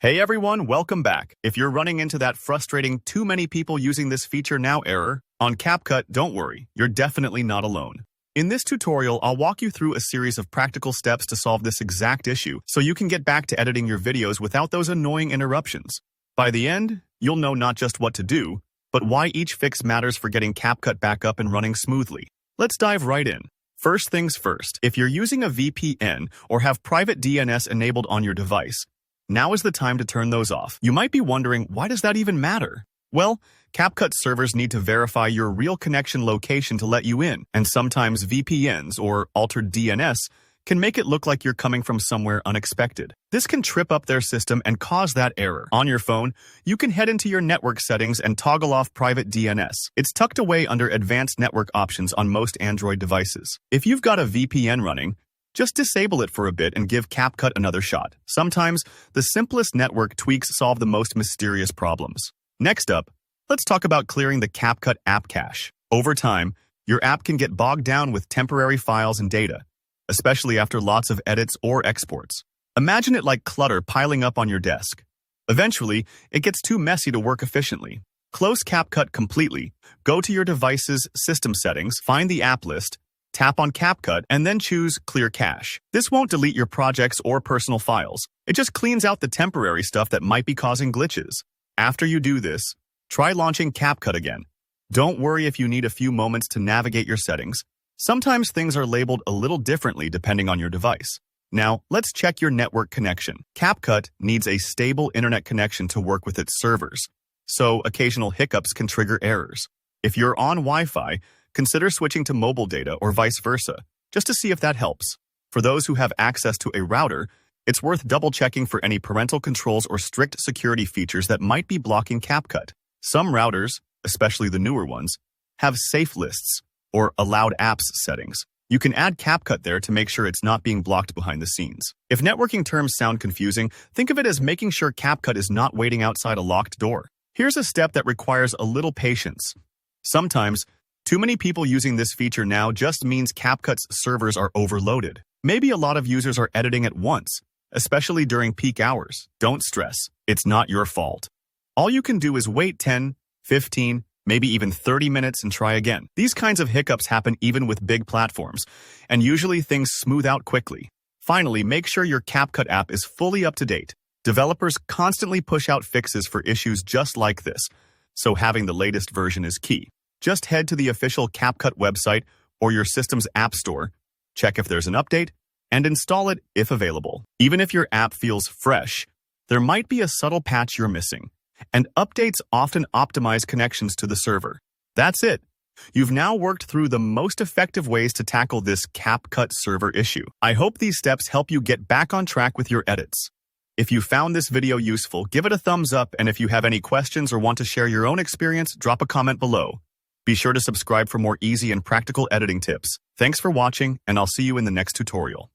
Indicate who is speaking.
Speaker 1: Hey everyone, welcome back. If you're running into that frustrating too many people using this feature now error on CapCut, don't worry, you're definitely not alone. In this tutorial, I'll walk you through a series of practical steps to solve this exact issue so you can get back to editing your videos without those annoying interruptions. By the end, you'll know not just what to do, but why each fix matters for getting CapCut back up and running smoothly. Let's dive right in. First things first, if you're using a VPN or have private DNS enabled on your device, now is the time to turn those off. You might be wondering, why does that even matter? Well, CapCut servers need to verify your real connection location to let you in, and sometimes VPNs or altered DNS can make it look like you're coming from somewhere unexpected. This can trip up their system and cause that error. On your phone, you can head into your network settings and toggle off private DNS. It's tucked away under advanced network options on most Android devices. If you've got a VPN running, just disable it for a bit and give CapCut another shot. Sometimes, the simplest network tweaks solve the most mysterious problems. Next up, let's talk about clearing the CapCut app cache. Over time, your app can get bogged down with temporary files and data, especially after lots of edits or exports. Imagine it like clutter piling up on your desk. Eventually, it gets too messy to work efficiently. Close CapCut completely, go to your device's system settings, find the app list, tap on CapCut, and then choose Clear Cache. This won't delete your projects or personal files. It just cleans out the temporary stuff that might be causing glitches. After you do this, try launching CapCut again. Don't worry if you need a few moments to navigate your settings. Sometimes things are labeled a little differently depending on your device. Now, let's check your network connection. CapCut needs a stable internet connection to work with its servers, so occasional hiccups can trigger errors. If you're on Wi-Fi, consider switching to mobile data or vice versa, just to see if that helps. For those who have access to a router, it's worth double-checking for any parental controls or strict security features that might be blocking CapCut. Some routers, especially the newer ones, have safe lists or allowed apps settings. You can add CapCut there to make sure it's not being blocked behind the scenes. If networking terms sound confusing, think of it as making sure CapCut is not waiting outside a locked door. Here's a step that requires a little patience. Sometimes, too many people using this feature now just means CapCut's servers are overloaded. Maybe a lot of users are editing at once, especially during peak hours. Don't stress. It's not your fault. All you can do is wait 10, 15, maybe even 30 minutes and try again. These kinds of hiccups happen even with big platforms, and usually things smooth out quickly. Finally, make sure your CapCut app is fully up to date. Developers constantly push out fixes for issues just like this, so having the latest version is key. Just head to the official CapCut website or your system's app store, check if there's an update, and install it if available. Even if your app feels fresh, there might be a subtle patch you're missing, and updates often optimize connections to the server. That's it. You've now worked through the most effective ways to tackle this CapCut server issue. I hope these steps help you get back on track with your edits. If you found this video useful, give it a thumbs up, and if you have any questions or want to share your own experience, drop a comment below. Be sure to subscribe for more easy and practical editing tips. Thanks for watching, and I'll see you in the next tutorial.